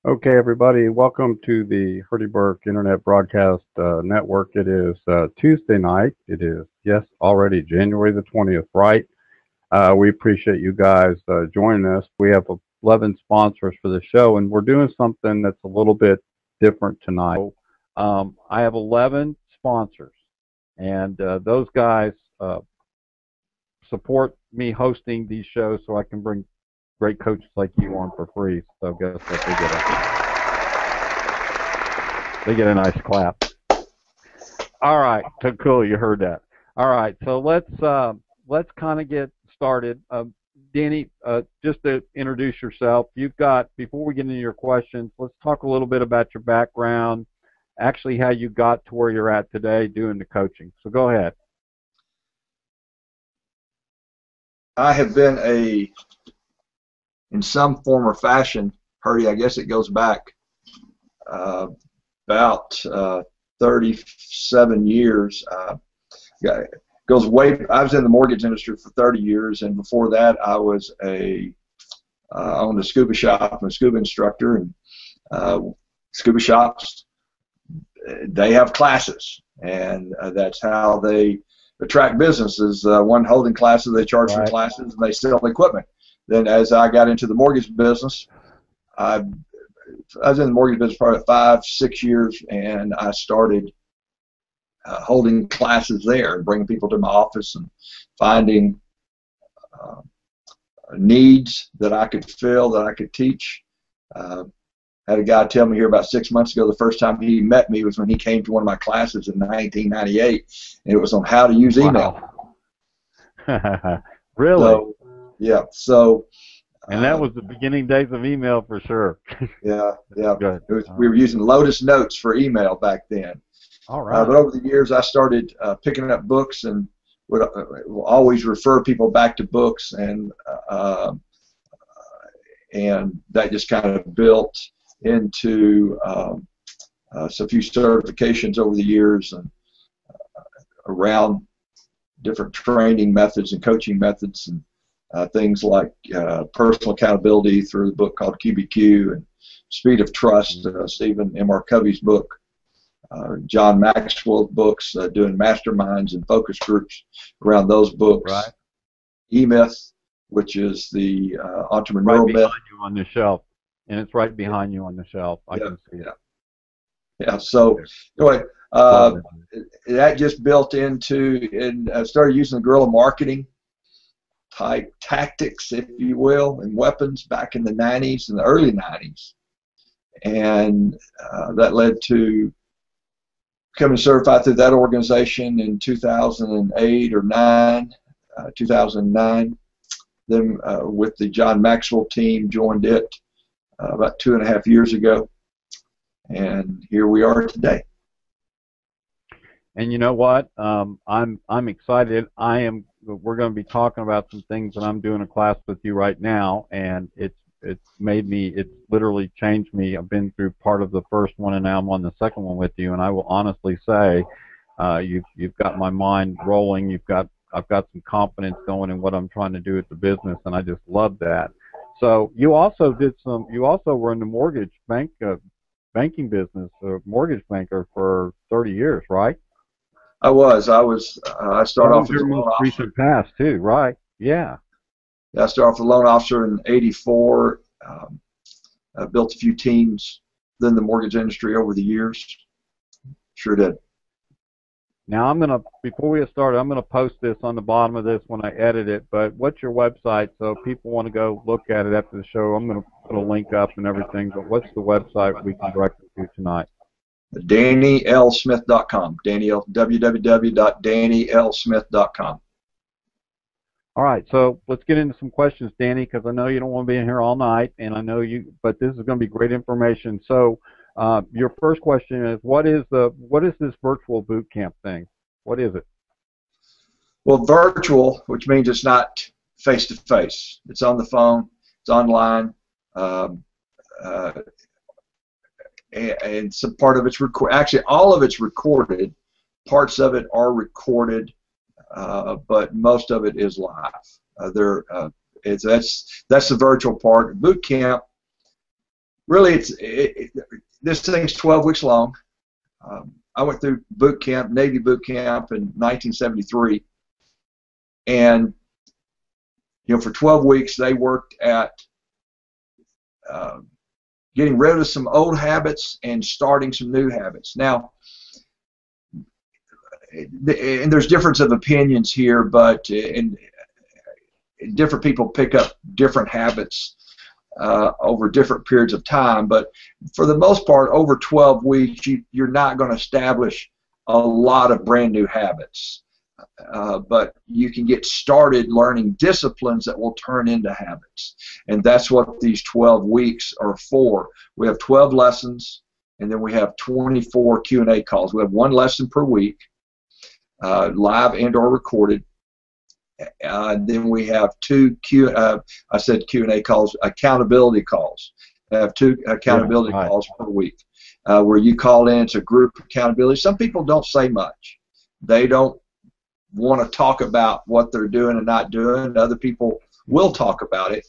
Okay, everybody, welcome to the Hurdy Burke Internet Broadcast Network. It is Tuesday night. It is, yes, already January the 20th, right? We appreciate you guys joining us. We have 11 sponsors for the show, and we're doing something that's a little bit different tonight. I have 11 sponsors, and those guys support me hosting these shows so I can bring great coaches like you on for free. So guess what? They get a nice clap. All right, so cool. You heard that. All right, so let's kind of get started. Danny, just to introduce yourself, before we get into your questions, let's talk a little bit about your background, actually how you got to where you're at today doing the coaching. So go ahead. I have been in some form or fashion, Hurdy, I guess it goes back about 37 years. Goes way. I was in the mortgage industry for 30 years, and before that, I was owned a scuba shop. I'm a scuba instructor, and scuba shops, they have classes, and that's how they attract businesses. One holding classes, they charge for classes, and they sell equipment. Then as I got into the mortgage business, I was in the mortgage business for 5-6 years, and I started holding classes there and bringing people to my office and finding needs that I could fill, that I could teach. Had a guy tell me here about 6 months ago, the first time he met me was when he came to one of my classes in 1998, and it was on how to use email. Wow. Really? So, yeah. So. And that was the beginning days of email for sure. Yeah. We were using Lotus Notes for email back then. All right. But over the years, I started picking up books and would always refer people back to books, and that just kind of built into a few certifications over the years and around different training methods and coaching methods, and things like personal accountability through the book called QBQ, and Speed of Trust, Stephen M.R. Covey's book, John Maxwell's books, doing masterminds and focus groups around those books. Right. E-Myth, which is the entrepreneurial myth. Right behind you on the shelf, and it's right behind you on the shelf. I can see it. Yeah. So anyway, that just built into, and I started using the guerrilla marketing type tactics, if you will, and weapons back in the 90s, in the early 90s, and that led to becoming certified through that organization in 2008 or 2009. Then with the John Maxwell team, joined it about 2.5 years ago, and here we are today. And you know what? I'm excited. We're going to be talking about some things that I'm doing a class with you right now, and it's literally changed me. I've been through part of the first one, and now I'm on the second one with you. And I will honestly say, you've got my mind rolling. I've got some confidence going in what I'm trying to do with the business, and I just love that. So you also were in the mortgage banking business, a mortgage banker for 30 years, right? I started off as your most recent past too, right? Yeah. I started off as a loan officer in '84. I built a few teams within the mortgage industry over the years. Sure did. Now before we get started, I'm gonna post this on the bottom of this when I edit it. But what's your website? So if people want to go look at it after the show, I'm gonna put a link up and everything. But what's the website we can direct them to tonight? DannyLSmith.com. www.DannyLSmith.com. All right, so let's get into some questions, Danny, because I know you don't want to be in here all night, and I know but this is going to be great information. So, your first question is, what is this virtual boot camp thing? What is it? Well, virtual, which means it's not face to face. It's on the phone. It's online. And some part of it's actually all of it's recorded. Parts of it are recorded, but most of it is live. That's the virtual part. Boot camp really, this thing's 12 weeks long. I went through boot camp, Navy boot camp in 1973, and for 12 weeks they worked at getting rid of some old habits and starting some new habits. Now, and there's difference of opinions here, but different people pick up different habits over different periods of time. But for the most part, over 12 weeks, you're not going to establish a lot of brand new habits. But you can get started learning disciplines that will turn into habits. And that's what these 12 weeks are for. We have 12 lessons, and then we have 24 Q&A calls. We have one lesson per week, live and or recorded. Then we have two Q&A calls, accountability calls. I have two accountability calls per week where you call in. It's a group accountability. Some people don't say much. They don't want to talk about what they're doing and not doing. Other people will talk about it.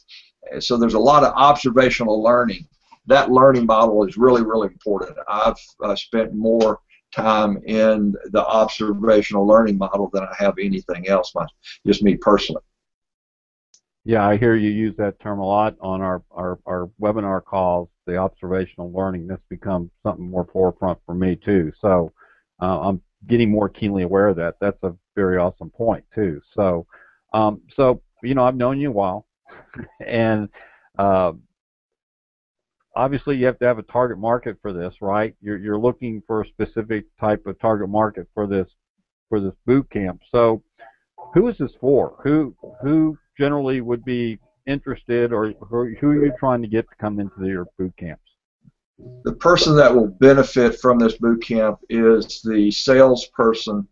So there's a lot of observational learning. That learning model is really, really important. I've spent more time in the observational learning model than I have anything else, just me personally. Yeah, I hear you use that term a lot on our webinar calls, the observational learning. That's become something more forefront for me too. So I'm getting more keenly aware of that. That's a very awesome point too. So, I've known you a while, and obviously you have to have a target market for this, right? You're looking for a specific type of target market for this boot camp. So, who is this for? Who generally would be interested, or who are you trying to get to come into your boot camps? The person that will benefit from this boot camp is the salesperson,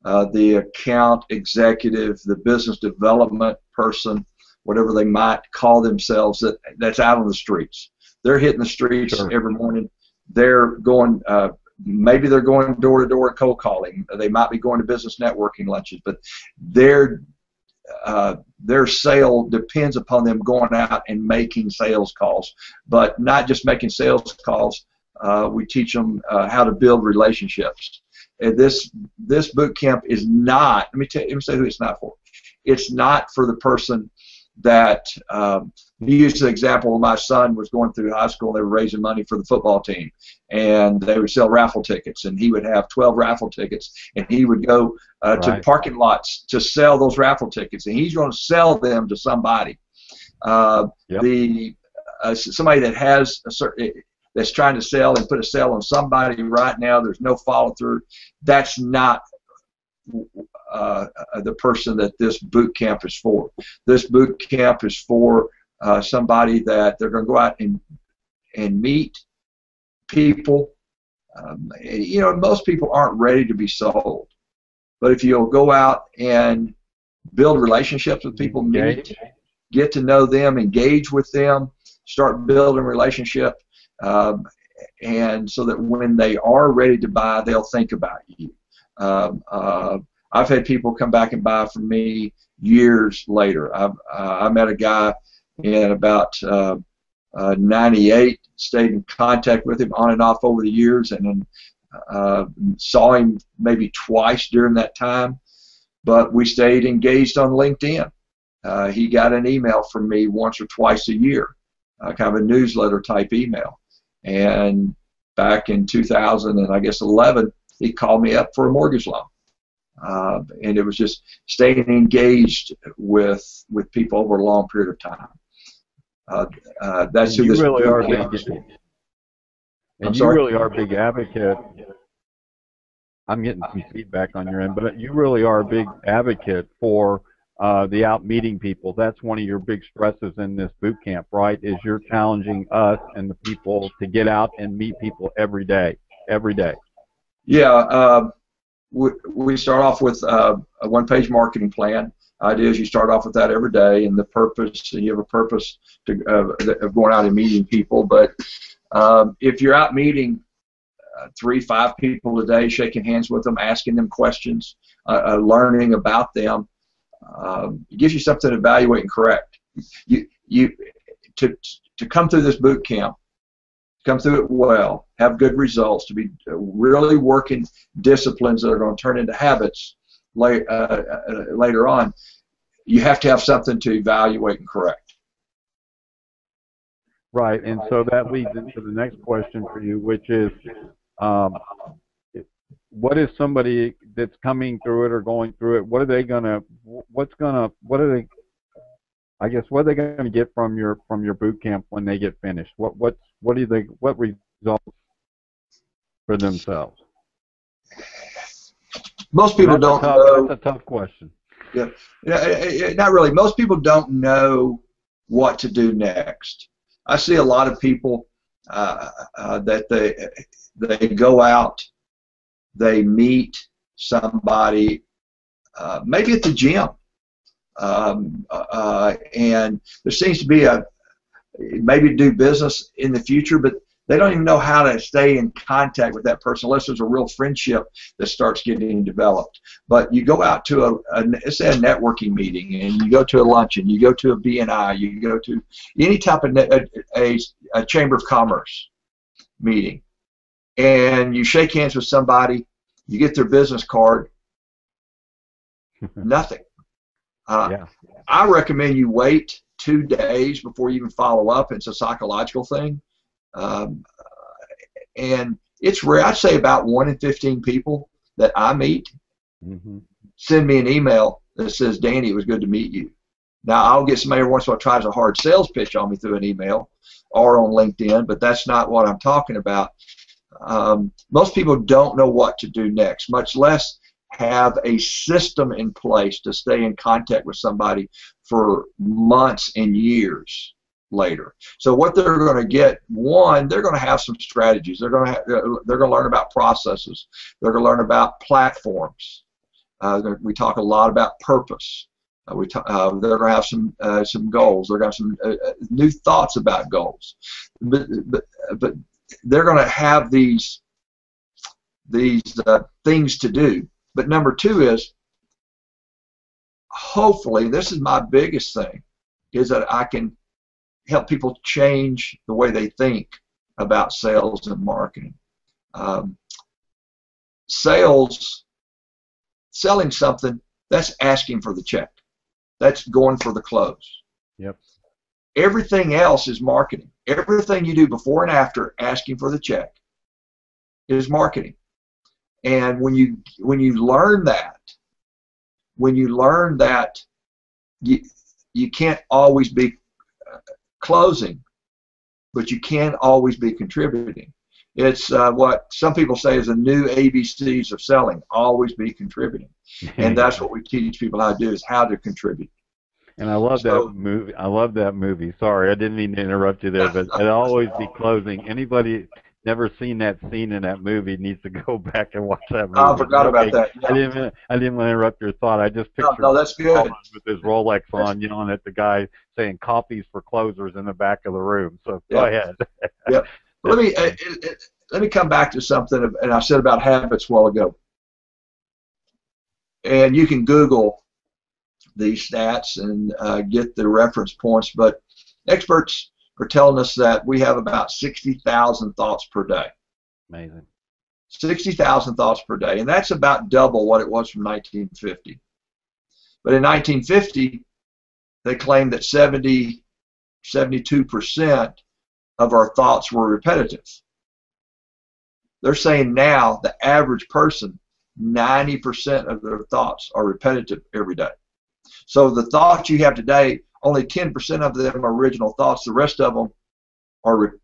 the account executive, the business development person, whatever they might call themselves, that's out on the streets. They're hitting the streets every morning. They're going, maybe they're going door to door cold calling. They might be going to business networking lunches, but their sale depends upon them going out and making sales calls, but not just making sales calls. We teach them how to build relationships. And this boot camp is not. Let me say who it's not for. It's not for the person that you used the example of my son was going through high school and they were raising money for the football team, and they would sell raffle tickets, and he would have 12 raffle tickets, and he would go to parking lots to sell those raffle tickets, and he's going to sell them to somebody. Somebody that has a certain, that's trying to sell and put a sale on somebody right now, there's no follow through. That's not the person that this boot camp is for. This boot camp is for somebody that they're going to go out and meet people. Most people aren't ready to be sold, but if you'll go out and build relationships with people, get to know them, engage with them, start building a relationship, and so that when they are ready to buy, they'll think about you. I've had people come back and buy from me years later. I met a guy in about 98, stayed in contact with him on and off over the years, and then saw him maybe twice during that time, but we stayed engaged on LinkedIn. He got an email from me once or twice a year, kind of a newsletter type email, and back in 2011, he called me up for a mortgage loan. And it was just staying engaged with people over a long period of time. That's who this really are. And you really are a big advocate. I'm getting some feedback on your end, but you really are a big advocate for the out meeting people. That's one of your big stresses in this boot camp, right? Is you're challenging us and the people to get out and meet people every day. Yeah. We start off with a one-page marketing plan. Idea is you start off with that every day, and the purpose, you have a purpose of going out and meeting people. But if you're out meeting 3-5 people a day, shaking hands with them, asking them questions, learning about them, it gives you something to evaluate and correct. To come through this boot camp, come through it well, have good results, to be really working disciplines that are going to turn into habits later on, you have to have something to evaluate and correct. Right, and so that leads into the next question for you, which is, what is somebody that's coming through it or going through it? What are they gonna? What are they? I guess what are they gonna get from your boot camp when they get finished? What results for themselves? Most people don't know. That's a tough question. Yeah, not really. Most people don't know what to do next. I see a lot of people that they go out, they meet somebody, maybe at the gym, and there seems to be maybe do business in the future, but they don't even know how to stay in contact with that person unless there's a real friendship that starts getting developed. But you go out to let's say a networking meeting, and you go to a luncheon, you go to a BNI, you go to any type of a Chamber of Commerce meeting, and you shake hands with somebody, you get their business card, nothing. Yeah. I recommend you wait 2 days before you even follow up. It's a psychological thing. And it's rare. I'd say about 1 in 15 people that I meet send me an email that says, "Danny, it was good to meet you." Now, I'll get somebody every once in a while tries a hard sales pitch on me through an email or on LinkedIn, but that's not what I'm talking about. Most people don't know what to do next, much less have a system in place to stay in contact with somebody for months and years later. So what they're going to get, one, they're going to have some strategies. They're going to learn about processes. They're going to learn about platforms. We talk a lot about purpose. They're going to have some goals. They're going to have some new thoughts about goals. But they're going to have these things to do. But number two is, hopefully, this is my biggest thing, is that I can help people change the way they think about sales and marketing. Selling something, that's asking for the check. That's going for the close. Yep. Everything else is marketing. Everything you do before and after asking for the check is marketing. And when you learn that, you can't always be closing, but you can always be contributing. It's what some people say is the new ABCs of selling: always be contributing. And that's what we teach people how to do, is how to contribute. And I love that movie. I love that movie. Sorry, I didn't mean to interrupt you there, but it'll always be closing. Anybody never seen that scene in that movie needs to go back and watch that movie. I forgot about that. Yeah. I didn't want to interrupt your thought. I just pictured that's good. With his Rolex on, yelling at the guy saying "coffees for closers" in the back of the room. So go ahead. Yeah. Let me come back to something, and I said about habits a while ago. And you can Google these stats and get the reference points, but experts are telling us that we have about 60,000 thoughts per day. Amazing. 60,000 thoughts per day, and that's about double what it was from 1950. But in 1950, they claimed that 72% of our thoughts were repetitive. They're saying now the average person, 90% of their thoughts are repetitive every day. So the thoughts you have today, only 10% of them are original thoughts. The rest of them are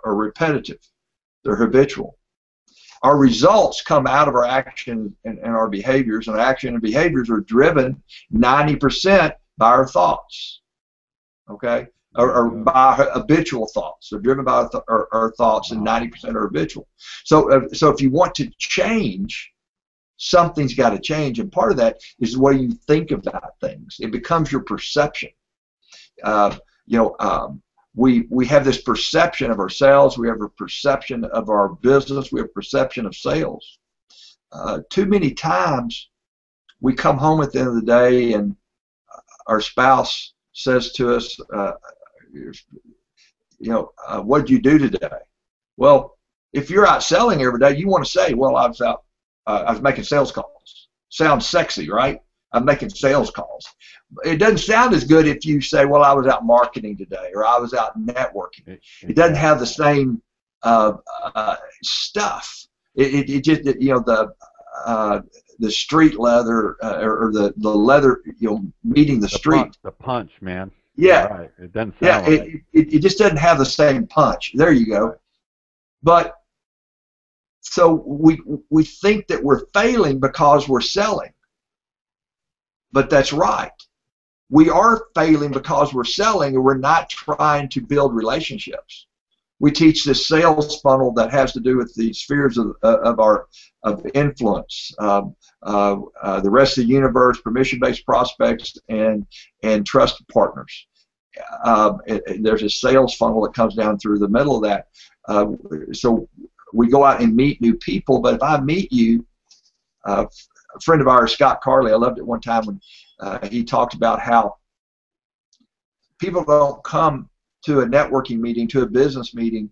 repetitive. They're habitual. Our results come out of our action and our behaviors, and action and behaviors are driven 90% by our thoughts, okay, or by habitual thoughts. They're driven by our thoughts, and 90% are habitual. So if you want to change, something's got to change, and part of that is the way you think about things. It becomes your perception. We have this perception of ourselves. We have a perception of our business. We have a perception of sales. Too many times we come home at the end of the day and our spouse says to us, what did you do today? Well, if you're out selling every day, you want to say, well, I was out, I was making sales calls. Sounds sexy, right? I'm making sales calls. It doesn't sound as good if you say, well, I was out marketing today, or I was out networking. It doesn't have the same stuff. It just, the street leather, or the leather, meeting the street. The punch, man. Yeah. Right. It doesn't sound right. It just doesn't have the same punch. There you go. Right. But so we think that we're failing because we're selling. But that's right. We are failing because we're selling, and we're not trying to build relationships. We teach this sales funnel that has to do with the spheres of influence, the rest of the universe, permission-based prospects, and trusted partners. There's a sales funnel that comes down through the middle of that. So we go out and meet new people. But if I meet you, a friend of ours, Scott Carley, I loved it one time when he talked about how people don't come to a networking meeting, to a business meeting,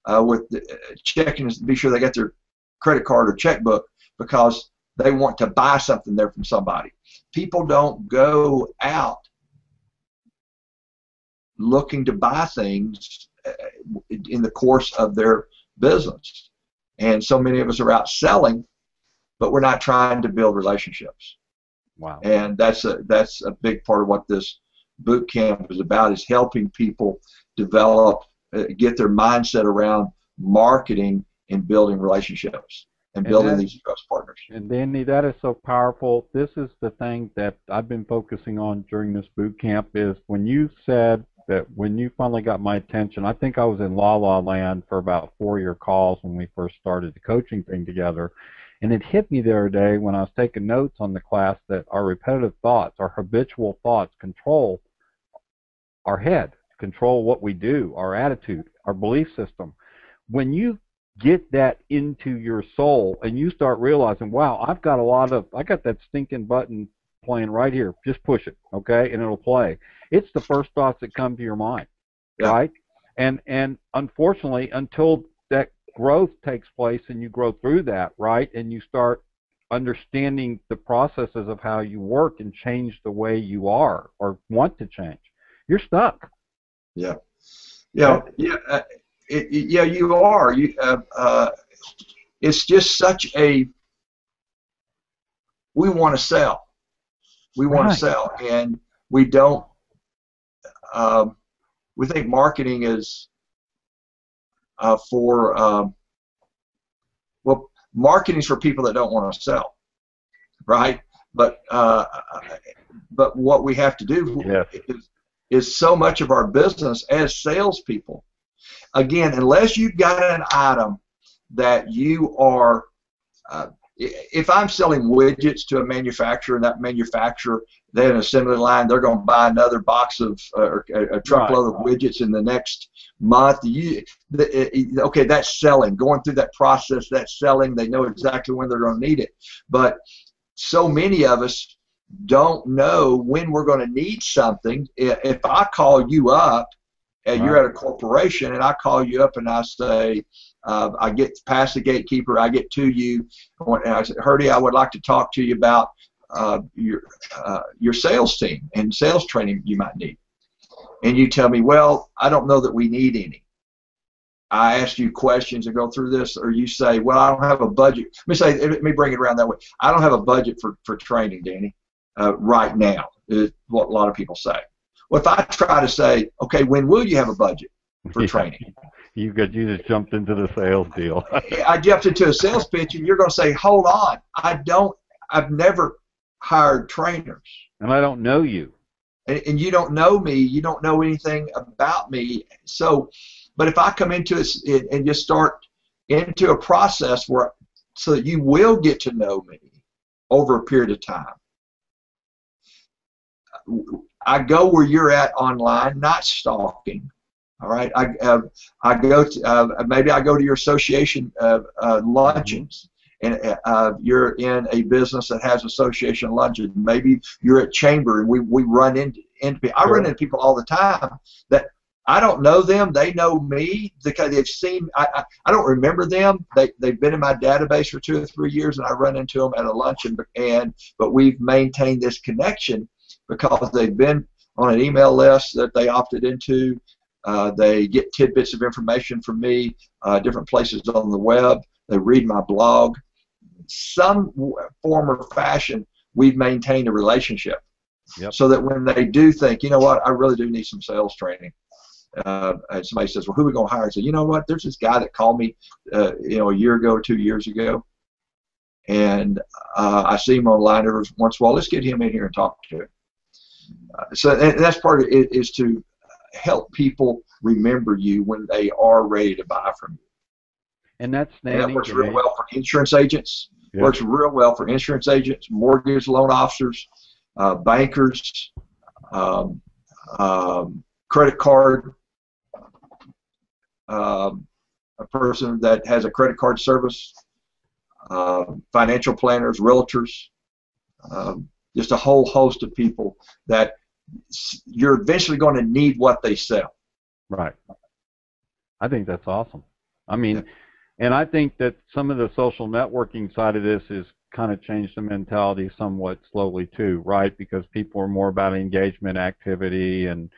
with checking to be sure they got their credit card or checkbook because they want to buy something there from somebody. People don't go out looking to buy things in the course of their business. And so many of us are out selling, but we're not trying to build relationships. Wow. And that's a big part of what this boot camp is about, is helping people develop, get their mindset around marketing and building relationships and building these trust partners. And Danny, that is so powerful. This is the thing that I've been focusing on during this boot camp, is when you said that, when you finally got my attention, I think I was in La La Land for about 4 of your calls when we first started the coaching thing together. And it hit me the other day when I was taking notes on the class that our repetitive thoughts, our habitual thoughts, control our head, control what we do, our attitude, our belief system. When you get that into your soul and you start realizing, wow, I got that stinking button playing right here, just push it, okay, and it'll play. It's the first thoughts that come to your mind, right? And unfortunately, until that growth takes place and you grow through that, right, and you start understanding the processes of how you work and change the way you are or want to change, you're stuck. Yeah, you are. It's just such a, we want to sell. We want to sell, and we don't. We think marketing is marketing's for people that don't want to sell, right? But what we have to do is so much of our business as salespeople. Again, unless you've got an item that you are, if I'm selling widgets to a manufacturer, and that manufacturer, they have an assembly line, they're going to buy another box of, or a truckload of widgets in the next month. Okay, that's selling. Going through that process, that's selling. They know exactly when they're going to need it. But so many of us don't know when we're going to need something. If I call you up, and you're at a corporation, and I call you up and I say, I get past the gatekeeper, I get to you, and I say, Herdy, I would like to talk to you about your sales team and sales training you might need. And you tell me, well, I don't know that we need any. I ask you questions and go through this, or you say, well, I don't have a budget. Let me bring it around that way. I don't have a budget for training, Danny, right now, is what a lot of people say. Well, if I try to say, okay, when will you have a budget for training? You just jumped into the sales deal. I jumped into a sales pitch, and you're going to say, hold on, I've never hired trainers. And I don't know you. And you don't know me, you don't know anything about me. So, but if I come into it and just start into a process so that you will get to know me over a period of time. I go where you're at online, not stalking. All right, I go to maybe I go to your association luncheons, and you're in a business that has association luncheons. Maybe you're at chamber, and we run into people. I run into people all the time that I don't know them. They know me because they've seen. I don't remember them. They've been in my database for 2 or 3 years, and I run into them at a luncheon. But we've maintained this connection because they've been on an email list that they opted into. They get tidbits of information from me, different places on the web. They read my blog. Some form or fashion, we've maintained a relationship. Yep. So that when they do think, you know what, I really do need some sales training. And somebody says, well, who are we going to hire? I say, you know what, there's this guy that called me, a year ago or 2 years ago, and I see him online every once in a while. Let's get him in here and talk to him. And that's part of it, is to help people remember you when they are ready to buy from you. And that works real well for insurance agents. Yep. Works real well for insurance agents, mortgage loan officers, bankers, credit card, a person that has a credit card service, financial planners, realtors, just a whole host of people that you're eventually going to need what they sell. Right. I think that's awesome. I mean, and I think that some of the social networking side of this is kind of changed the mentality somewhat slowly too, right? Because people are more about engagement activity, and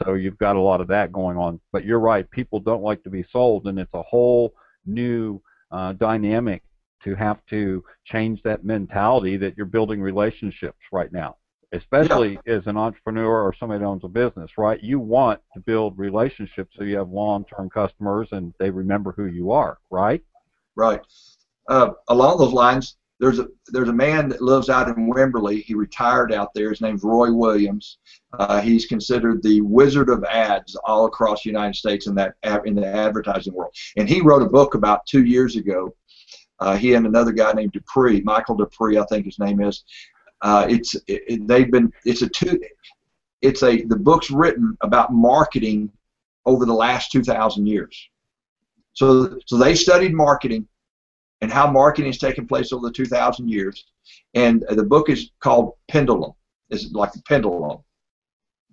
so you've got a lot of that going on. But you're right, people don't like to be sold, and it's a whole new dynamic to have to change that mentality that you're building relationships right now, especially as an entrepreneur or somebody that owns a business, right? You want to build relationships so you have long-term customers and they remember who you are, right? Right. Along those lines, there's a man that lives out in Wimberley. He retired out there. His name's Roy Williams. He's considered the wizard of ads all across the United States in the advertising world. And he wrote a book about 2 years ago. He and another guy named Dupree, Michael Dupree, I think his name is. The book's written about marketing over the last 2,000 years. So they studied marketing and how marketing has taken place over the 2,000 years. And the book is called Pendulum. It's like a pendulum,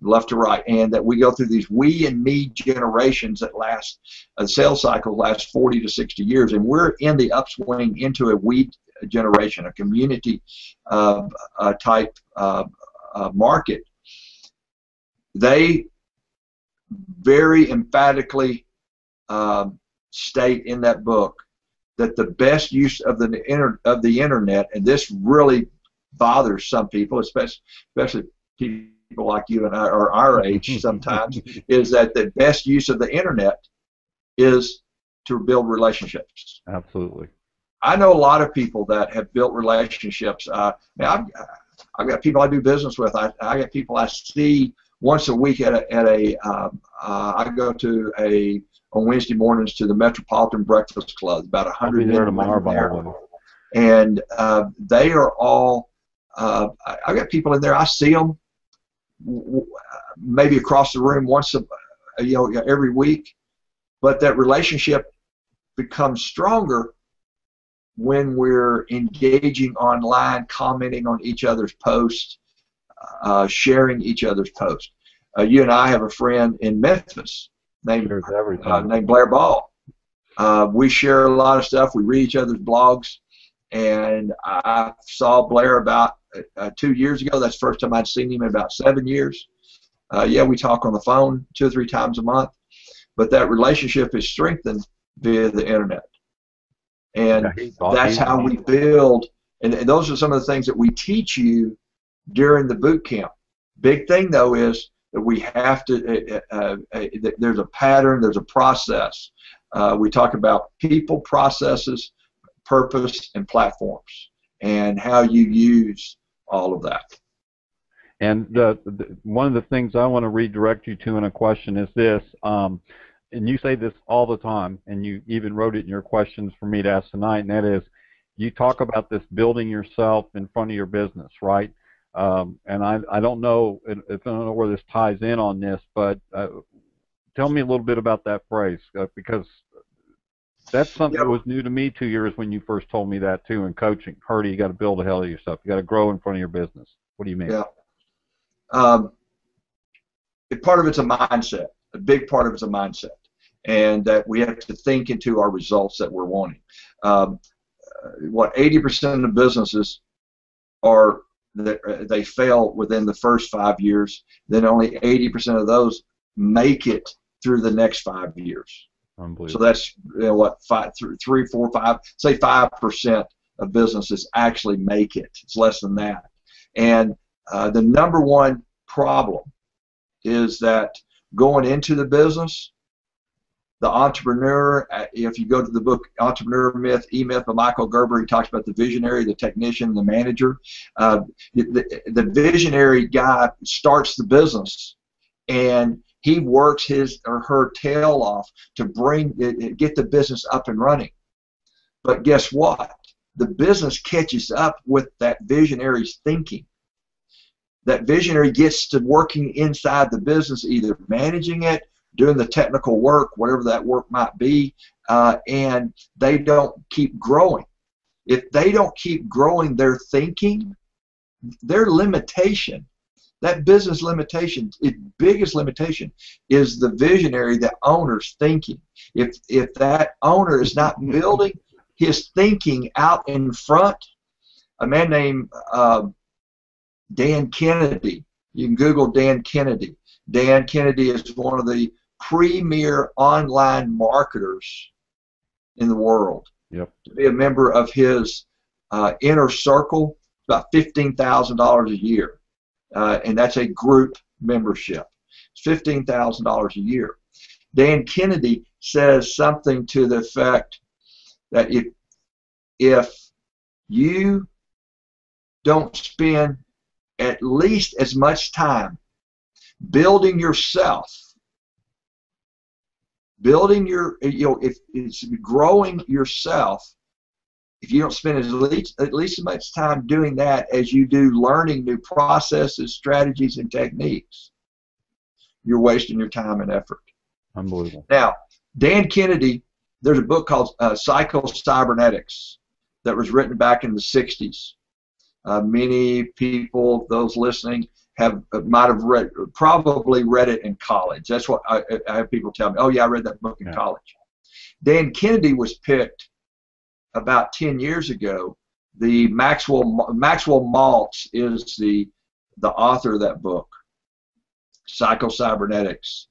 left to right. And that we go through these we and me generations that last, a sales cycle lasts 40 to 60 years. And we're in the upswing into a we generation, a community type market. They very emphatically state in that book that the best use of the internet, and this really bothers some people, especially people like you and I, or our age sometimes, is that the best use of the internet is to build relationships. Absolutely. I know a lot of people that have built relationships. I've got people I do business with. I got people I see once a week I go to on Wednesday mornings to the Metropolitan Breakfast Club. About 100 men there tomorrow, and they are all. I got people in there. I see them maybe across the room once every week, but that relationship becomes stronger when we're engaging online, commenting on each other's posts, sharing each other's posts. You and I have a friend in Memphis named Blair Ball. We share a lot of stuff. We read each other's blogs, and I saw Blair about 2 years ago. That's the first time I'd seen him in about 7 years. We talk on the phone 2 or 3 times a month, but that relationship is strengthened via the internet. And that's how we build, and those are some of the things that we teach you during the boot camp. Big thing, though, is that we have to, there's a pattern, there's a process. We talk about people, processes, purpose, and platforms, and how you use all of that. And one of the things I want to redirect you to in a question is this, and you say this all the time, and you even wrote it in your questions for me to ask tonight, and that is, you talk about this building yourself in front of your business, right? And I don't know where this ties in on this, but tell me a little bit about that phrase, because that's something that was new to me 2 years when you first told me that too in coaching. Hurdy, you got to build a hell of yourself. You got to grow in front of your business. What do you mean? Yeah. Part of it's a mindset. A big part of it is a mindset, and that we have to think into our results that we're wanting. What 80% of businesses are that they fail within the first 5 years, then only 80% of those make it through the next 5 years. So that's what 3, 4, 5, say 5% of businesses actually make it. It's less than that. And the number one problem is that going into the business, the entrepreneur, if you go to the book Entrepreneur Myth, E-Myth by Michael Gerber, he talks about the visionary, the technician, the manager. The visionary guy starts the business, and he works his or her tail off to get the business up and running. But guess what? The business catches up with that visionary's thinking. That visionary gets to working inside the business, either managing it, doing the technical work, whatever that work might be, and they don't keep growing. If they don't keep growing their thinking, their limitation, that business limitation, its biggest limitation is the visionary, the owner's thinking. If that owner is not building his thinking out in front, a man named Dan Kennedy, you can Google Dan Kennedy. Dan Kennedy is one of the premier online marketers in the world. Yep. To be a member of his inner circle, about $15,000 a year, and that's a group membership. It's $15,000 a year. Dan Kennedy says something to the effect that if you don't spend at least as much time building yourself, if it's growing yourself, if you don't spend at least as much time doing that as you do learning new processes, strategies, and techniques, you're wasting your time and effort. Unbelievable. Now, Dan Kennedy, there's a book called Psycho-Cybernetics that was written back in the 60s. Many people, those listening, might have probably read it in college. That's what I have people tell me. Oh yeah, I read that book in college. Dan Kennedy was picked about 10 years ago. The Maxwell Maltz is the author of that book, Psycho-Cybernetics,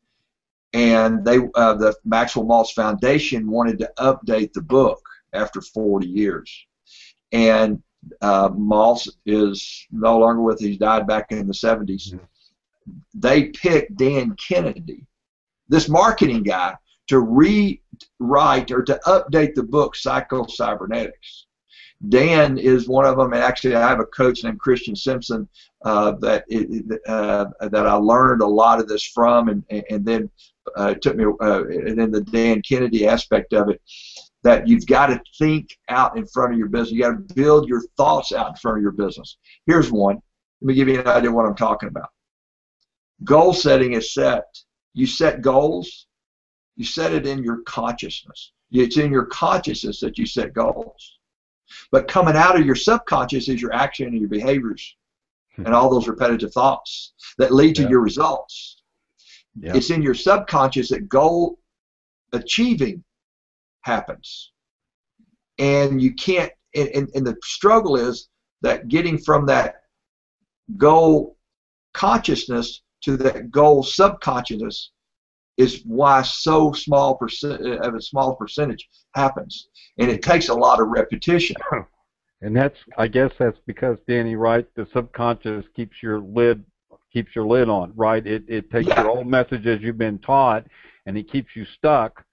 and the Maxwell Maltz Foundation wanted to update the book after 40 years, and Maltz is no longer with us. He died back in the 70s. Mm-hmm. They picked Dan Kennedy, this marketing guy, to rewrite or to update the book Psycho-Cybernetics. Dan is one of them, and actually I have a coach named Christian Simpson that I learned a lot of this from, and then it took me, and then the Dan Kennedy aspect of it, that you've got to think out in front of your business. You got to build your thoughts out in front of your business. Here's one. Let me give you an idea of what I'm talking about. Goal setting is set. You set goals. You set it in your consciousness. It's in your consciousness that you set goals. But coming out of your subconscious is your action and your behaviors and all those repetitive thoughts that lead to your results. Yeah. It's in your subconscious that goal achieving happens, and you can't, and the struggle is that getting from that goal consciousness to that goal subconsciousness is why so small of a small percentage happens, and it takes a lot of repetition. And I guess that's because, Danny, right, the subconscious keeps your lid on, right? It takes your old messages you've been taught, and it keeps you stuck.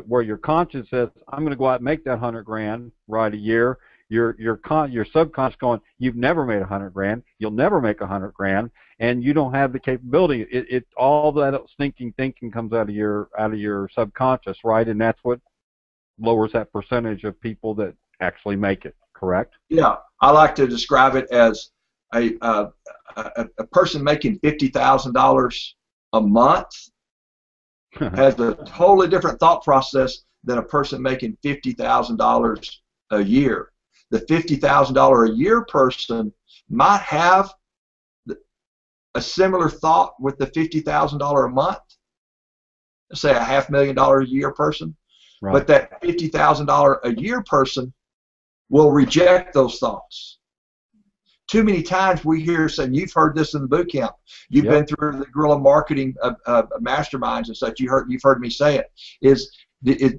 Where your conscience says, I'm going to go out and make that $100,000 right a year. Your subconscious going, you've never made $100,000. You'll never make $100,000, and you don't have the capability. It all that stinking thinking comes out of your subconscious, right? And that's what lowers that percentage of people that actually make it. Correct? Yeah, I like to describe it as a person making $50,000 a month has a totally different thought process than a person making $50,000 a year. The $50,000 a year person might have a similar thought with the $50,000 a month, say a $500,000 a year person, Right. but that $50,000 a year person will reject those thoughts. Too many times we hear, and you've heard this in the boot camp, you've been through the guerrilla marketing masterminds and such, you've heard me say it, is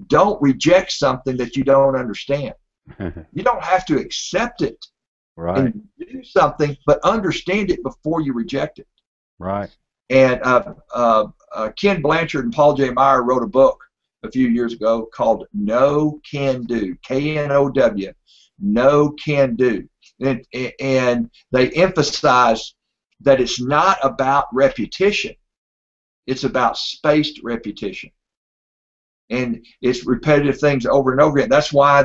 don't reject something that you don't understand. You don't have to accept it and do something, but understand it before you reject it. Right. And Ken Blanchard and Paul J. Meyer wrote a book a few years ago called No Can Do, K-N-O-W, No Can Do. And they emphasize that it's not about repetition. It's about spaced repetition. And it's repetitive things over and over again. That's why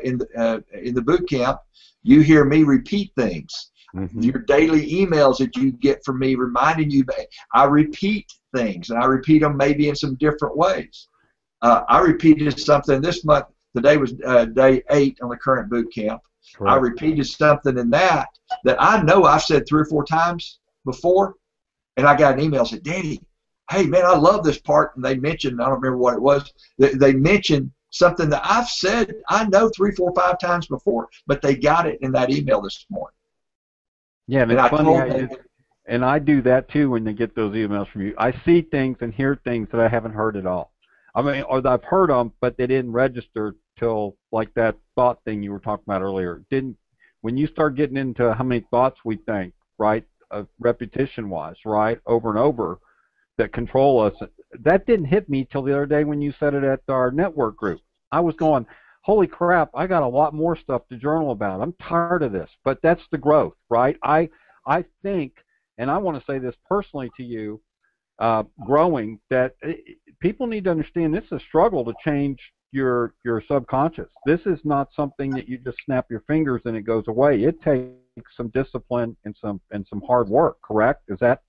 in the boot camp, you hear me repeat things. Mm-hmm. Your daily emails that you get from me reminding you, I repeat things, and I repeat them maybe in some different ways. I repeated something this month. Today was day 8 on the current boot camp. Correct. I repeated something in that I know I've said 3 or 4 times before, and I got an email that said, Danny, hey, man, I love this part. And they mentioned, I don't remember what it was, they mentioned something that I've said, I know 3, 4, 5 times before, but they got it in that email this morning. Yeah, and it's funny, and I do that too when they get those emails from you. I see things and hear things that I haven't heard at all. I mean, or I've heard them, but they didn't register till like that thought thing you were talking about earlier. When you start getting into how many thoughts we think, right, repetition-wise, right, over and over, that control us, that didn't hit me till the other day when you said it at our network group. I was going, holy crap, I got a lot more stuff to journal about. I'm tired of this. But that's the growth, right? I think, and I want to say this personally to you, growing, that people need to understand this is a struggle to change your subconscious. This is not something that you just snap your fingers and it goes away. It takes some discipline and some hard work, correct? Is that?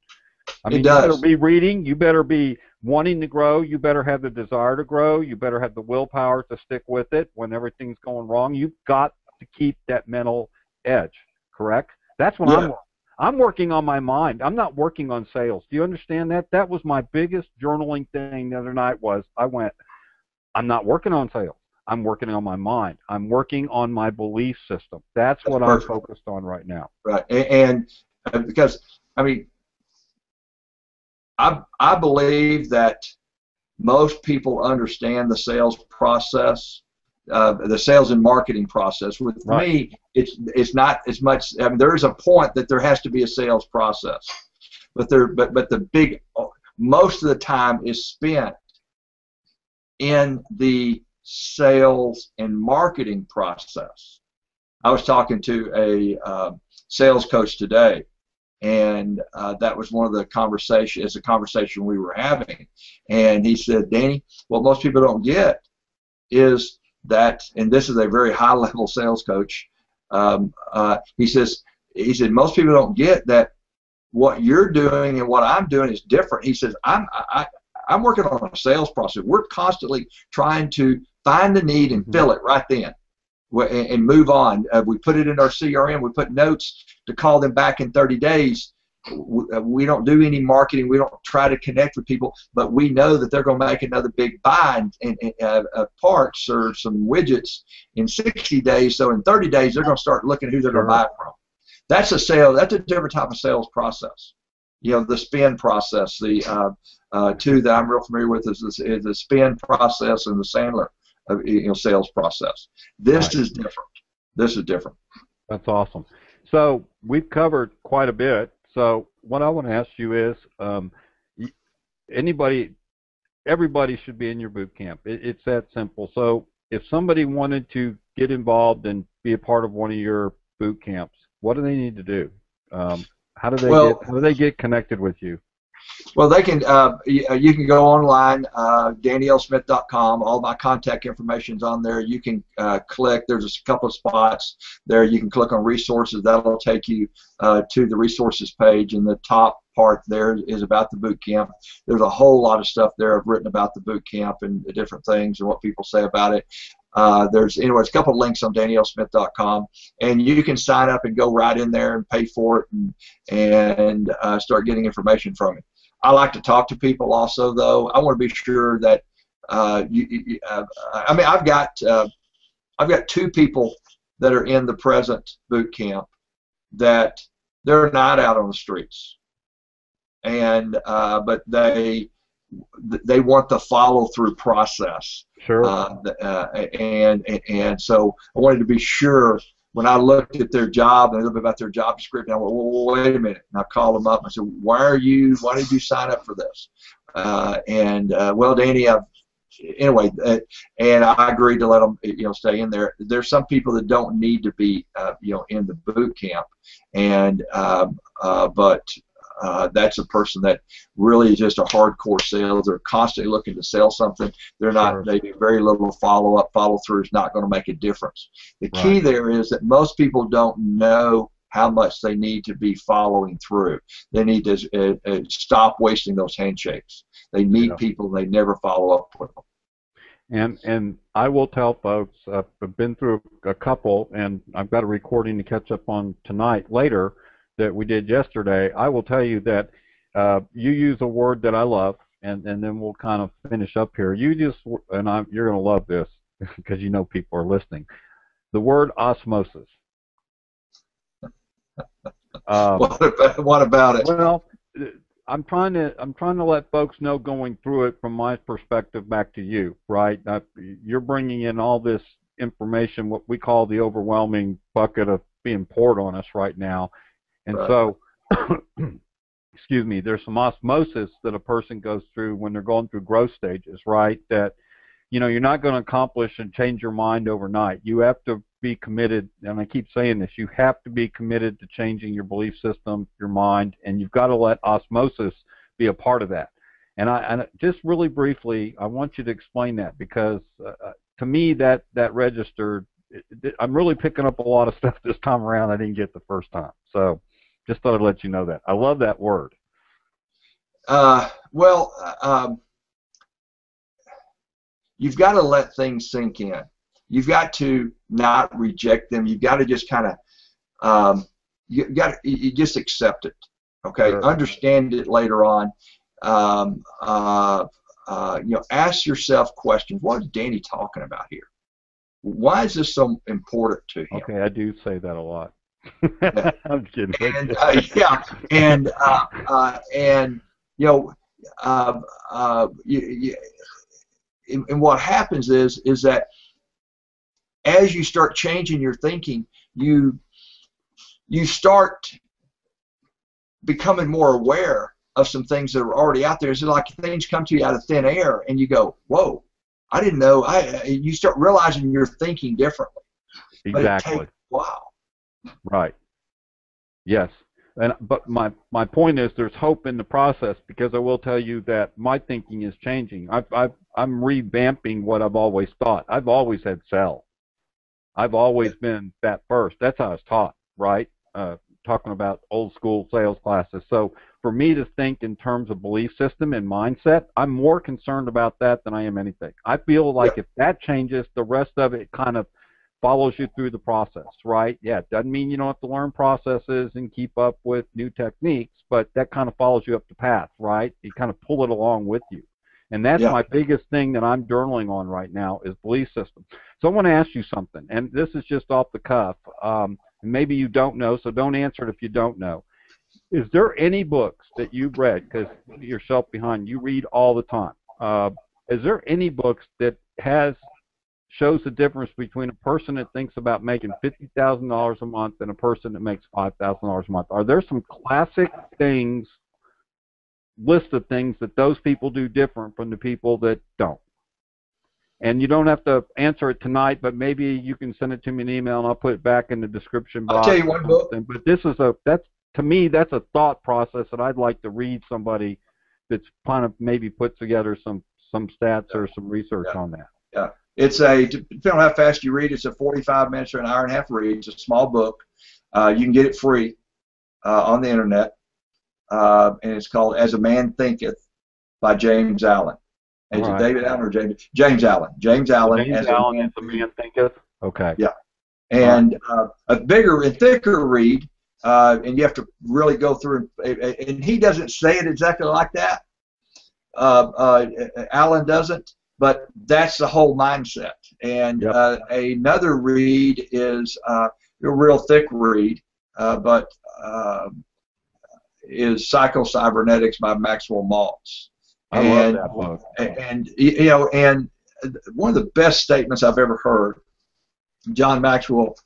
I mean, you better be reading, you better be wanting to grow, you better have the desire to grow, you better have the willpower to stick with it when everything's going wrong. You've got to keep that mental edge, correct? That's what I'm working on my mind. I'm not working on sales. Do you understand that? That was my biggest journaling thing the other night was I'm not working on sales. I'm working on my mind. I'm working on my belief system. That's what I'm focused on right now. Right, and because, I mean, I believe that most people understand the sales process, the sales and marketing process. With me, it's not as much. I mean, there is a point that there has to be a sales process, but the most of the time is spent in the sales and marketing process. I was talking to a sales coach today, and that was one of the conversations. It's a conversation we were having, and he said, Danny, what most people don't get is that, and this is a very high-level sales coach. He said most people don't get that what you're doing and what I'm doing is different. He says I'm working on a sales process. We're constantly trying to find the need and fill it right then, and move on. We put it in our CRM. We put notes to call them back in 30 days. We don't do any marketing. We don't try to connect with people, but we know that they're going to make another big buy in parts or some widgets in 60 days. So in 30 days, they're going to start looking at who they're going to buy from. That's a sale. That's a different type of sales process. You know, the spin process. The two that I'm real familiar with is the spin process and the Sandler sales process. This is different. This is different. That's awesome. So we've covered quite a bit. So what I want to ask you is, everybody should be in your boot camp. It's that simple. So if somebody wanted to get involved and be a part of one of your boot camps, what do they need to do? How do they get connected with you? Well, they can. You can go online, DannyLSmith.com. All my contact information's on there. You can click. There's a couple of spots there. You can click on resources. That'll take you to the resources page. And the top part there is about the boot camp. There's a whole lot of stuff there I've written about the boot camp and the different things and what people say about it. There's a couple of links on DannyLSmith.com, and you can sign up and go right in there and pay for it and start getting information from it. I like to talk to people also, though. I want to be sure that I mean, I've got 2 people that are in the present boot camp that they're not out on the streets, and but they want the follow-through process. Sure. And so I wanted to be sure when I looked at their job and a little bit about their job description, I went, well, wait a minute. And I called them up and I said, why did you sign up for this? Well, Danny, anyway, and I agreed to let them, stay in there. There's some people that don't need to be, in the boot camp, and but that's a person that really is just a hardcore sales. They're constantly looking to sell something. They're not. Sure. They do very little follow-up. Follow-through is not going to make a difference. The key there is that most people don't know how much they need to be following through. They need to stop wasting those handshakes. They meet people and they never follow up with them. And I will tell folks, I've been through a couple, and I've got a recording to catch up on tonight later that we did yesterday. I will tell you that you use a word that I love, and then we'll kind of finish up here. You just, and you're going to love this because you know people are listening. The word osmosis. What about it? Well, I'm trying to let folks know going through it from my perspective back to you, right? You're bringing in all this information, what we call the overwhelming bucket of being poured on us right now. And so, excuse me, there's some osmosis that a person goes through when they're going through growth stages, right? That, you're not going to accomplish and change your mind overnight. You have to be committed, and I keep saying this, you have to be committed to changing your belief system, your mind, and you've got to let osmosis be a part of that. And I just really briefly, I want you to explain that, because to me that registered, I'm really picking up a lot of stuff this time around I didn't get the first time. So just thought I'd let you know that. I love that word. You've got to let things sink in. You've got to not reject them. You've got to just kind of, you just accept it. Okay, Sure. Understand it later on. Ask yourself questions. What is Danny talking about here? Why is this so important to him? Okay, I do say that a lot. Yeah. I'm kidding. And what happens is that as you start changing your thinking, you start becoming more aware of some things that are already out there. It's like things come to you out of thin air, and you go, "Whoa, I didn't know." You start realizing you're thinking differently. Exactly. But it takes a while. Right. Yes. But my point is, there's hope in the process, because I will tell you that my thinking is changing. I'm revamping what I've always thought. I've always had sell. I've always been that first. That's how I was taught, right? Talking about old school sales classes. So for me to think in terms of belief system and mindset, I'm more concerned about that than I am anything. I feel like if that changes, the rest of it kind of follows you through the process, right? Yeah, it doesn't mean you don't have to learn processes and keep up with new techniques, but that kind of follows you up the path, right? You kind of pull it along with you. And that's my biggest thing that I'm journaling on right now is belief system. So I want to ask you something, and this is just off the cuff. And maybe you don't know, so don't answer it if you don't know. Is there any books that you've read, because yourself behind, you read all the time. Is there any books that shows the difference between a person that thinks about making $50,000 a month and a person that makes $5,000 a month? Are there some classic things, list of things that those people do different from the people that don't? And you don't have to answer it tonight, but maybe you can send it to me in an email and I'll put it back in the description box. I'll tell you one book. But this is to me, that's a thought process that I'd like to read somebody that's kind of maybe put together some stats or some research on that. Yeah. Depending on how fast you read, it's a 45 minutes or an hour and a half read. It's a small book. You can get it free on the internet. And it's called As a Man Thinketh by James Allen. Is it David Allen or James? James Allen. James Allen. James Allen, As a Man Thinketh? Okay. Yeah. And a bigger and thicker read and you have to really go through. And he doesn't say it exactly like that. Alan doesn't, but that's the whole mindset. And another read is a real thick read, but is Psycho-Cybernetics by Maxwell Maltz. I love that book. And you know, and one of the best statements I've ever heard, John Maxwell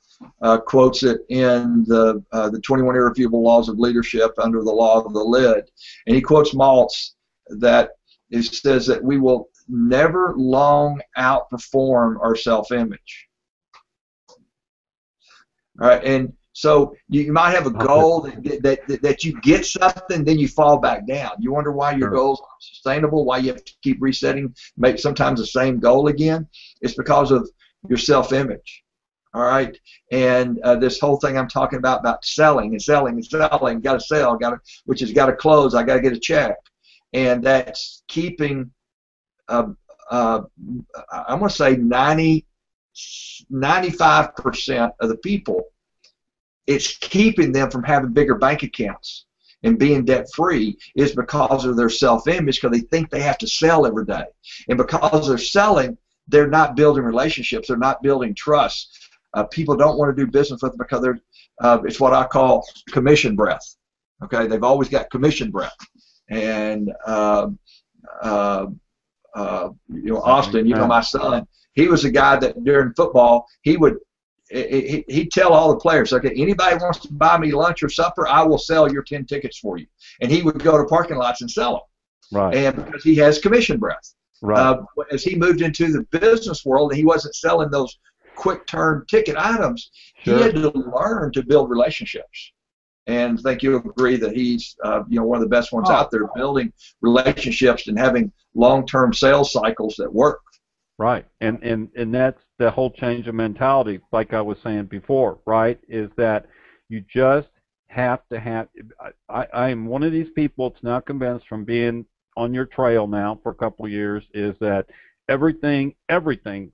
quotes it in the 21 Irrefutable Laws of Leadership under the Law of the Lid, and he quotes Maltz that it says that we will never long outperform our self-image. All right, and so you might have a goal that you get something, then you fall back down. You wonder why your goals aren't sustainable, why you have to keep resetting, make sometimes the same goal again. It's because of your self-image. All right, and this whole thing I'm talking about selling and selling and selling, got to sell, which has got to close. I got to get a check, and that's keeping. I'm going to say 95% of the people. It's keeping them from having bigger bank accounts and being debt-free is because of their self-image, because they think they have to sell every day. And because they're selling, they're not building relationships. They're not building trust. People don't want to do business with them because they're, it's what I call commission breath. Okay, they've always got commission breath. And you know, Austin, you know, my son, he was a guy that during football he'd tell all the players, okay, anybody wants to buy me lunch or supper, I will sell your 10 tickets for you. And he would go to parking lots and sell them. Right. And because he has commission breath. Right. As he moved into the business world and he wasn't selling those quick turn ticket items, he had to learn to build relationships. And I think you'll agree that he's you know, one of the best ones out there, building relationships and having long-term sales cycles that work. Right, and that's the whole change of mentality, like I was saying before, right, is that you just have to have, I am one of these people that's now convinced from being on your trail now for a couple of years, is that everything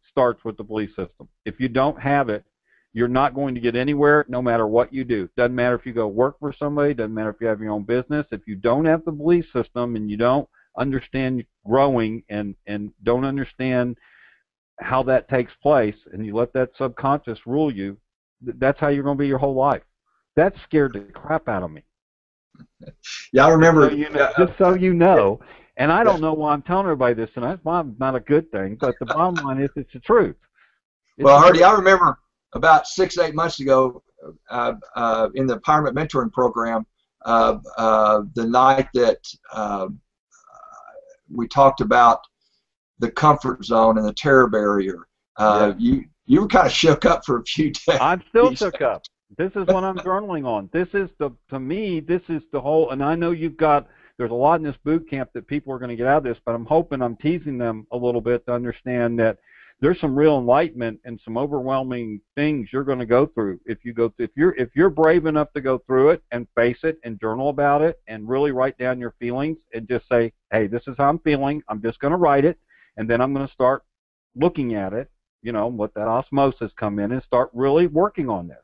starts with the belief system. If you don't have it, you're not going to get anywhere no matter what you do. Doesn't matter if you go work for somebody, doesn't matter if you have your own business. If you don't have the belief system and you don't understand growing and don't understand how that takes place, and you let that subconscious rule you, that's how you're going to be your whole life. That scared the crap out of me. Yeah, I remember. Just so you know, and I don't know why I'm telling everybody this, and that's not a good thing, but the bottom line is it's the truth. Well, Hardy, I remember about 6-8 months ago in the Empowerment Mentoring Program, the night that we talked about the comfort zone and the terror barrier. You were kind of shook up for a few days. I'm still shook up. This is what I'm journaling on. This is to me, this is the whole, and I know there's a lot in this boot camp that people are going to get out of this, but I'm teasing them a little bit to understand that there's some real enlightenment and some overwhelming things you're going to go through if you're brave enough to go through it and face it and journal about it and really write down your feelings and just say, hey, this is how I'm feeling. I'm just going to write it. And then I'm going to start looking at it, you know, let that osmosis come in and start really working on this.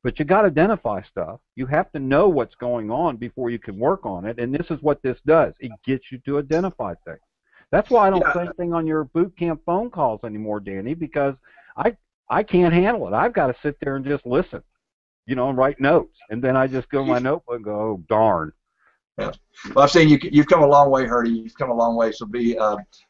But you got to identify stuff. You have to know what's going on before you can work on it. And this is what this does. It gets you to identify things. That's why I don't say anything on your boot camp phone calls anymore, Danny, because I can't handle it. I've got to sit there and just listen, you know, and write notes. And then I just go to my notebook and go, oh, darn. Yeah. Well, I've seen you've come a long way, Hardy. You've come a long way. So you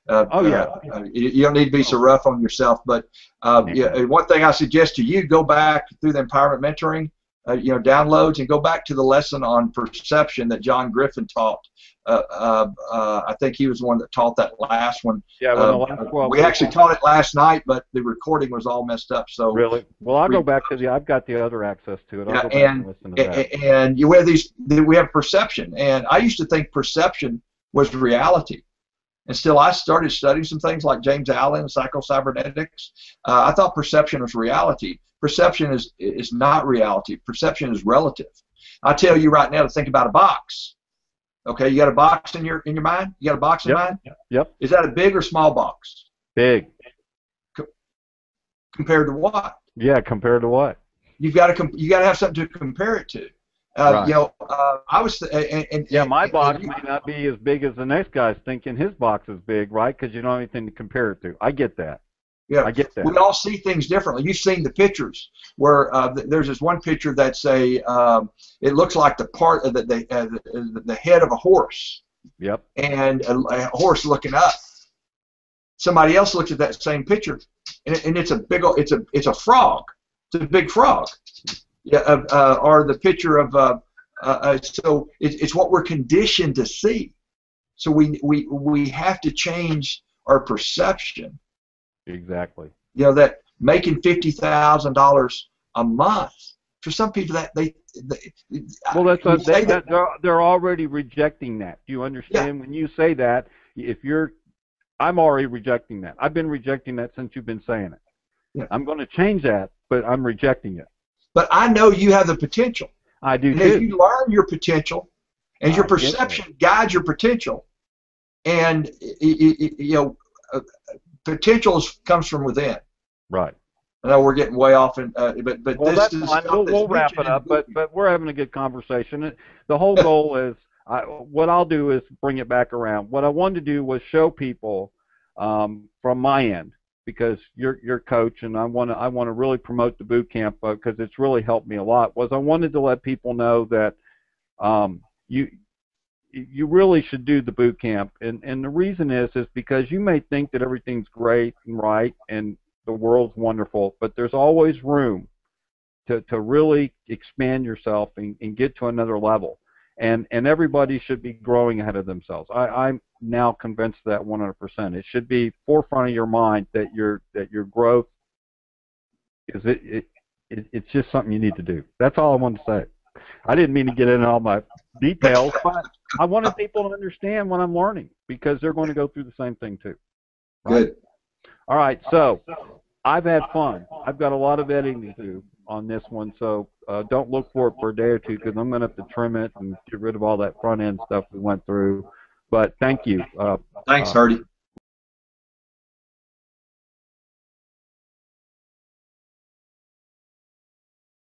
don't need to be so rough on yourself. But one thing I suggest to you, go back through the Empowerment Mentoring, downloads, and go back to the lesson on perception that John Griffin taught. I think he was the one that taught that last one. Yeah, we actually taught it last night, but the recording was all messed up. So really, well, I'll go back to I've got the other access to it. I'll go back and listen to that. And we have perception, and I used to think perception was reality. Until I started studying some things like James Allen and Psycho-Cybernetics, I thought perception was reality. Perception is not reality. Perception is relative. I tell you right now to think about a box. Okay, you got a box in your mind? You got a box in mind? Yep. Is that a big or small box? Big. Compared to what? Yeah, compared to what? You got to have something to compare it to. Right. I was, Yeah, my box and may not be as big as the next guy's thinking his box is big, right? Because you don't have anything to compare it to. I get that. yeah, I get we that. all see things differently. You've seen the pictures where there's this one picture that's it looks like the part of the head of a horse, Yep. and a horse looking up. Somebody else looks at that same picture, and it's a big, it's a frog. It's a big frog. Yeah, or the picture of so it's what we're conditioned to see. So we have to change our perception. Exactly. That making $50,000 a month for some people Well, that's we what say that, they're already rejecting that. Do you understand? yeah, When you say that, if you're, I'm already rejecting that. I've been rejecting that since you've been saying it. yeah. I'm going to change that, but I'm rejecting it. But I know you have the potential, I do and as too. you learn your potential, as your I get that. perception guides your potential, and potential comes from within. Right. I know we're getting way off, but Well, this that's is fine. stuff that's We'll wrap mentioned it in the up, book. but we're having a good conversation. The whole goal is, what I'll do is bring it back around. What I wanted to do was show people from my end, because you're coach, and I want to really promote the boot camp because it's really helped me a lot. Was I wanted to let people know that you really should do the boot camp, and the reason is because you may think that everything's great and right and the world's wonderful, but there's always room to really expand yourself and get to another level. And everybody should be growing ahead of themselves. I'm now convinced that 100%. It should be forefront of your mind that your growth is it's just something you need to do. That's all I wanted to say. I didn't mean to get into all my details, but I wanted people to understand what I'm learning, because they're going to go through the same thing too. Right? Good. All right, so I've had fun. I've got a lot of editing to do on this one, so don't look for it for a day or two, because I'm going to have to trim it and get rid of all that front end stuff we went through. But thank you. Thanks, Hardy.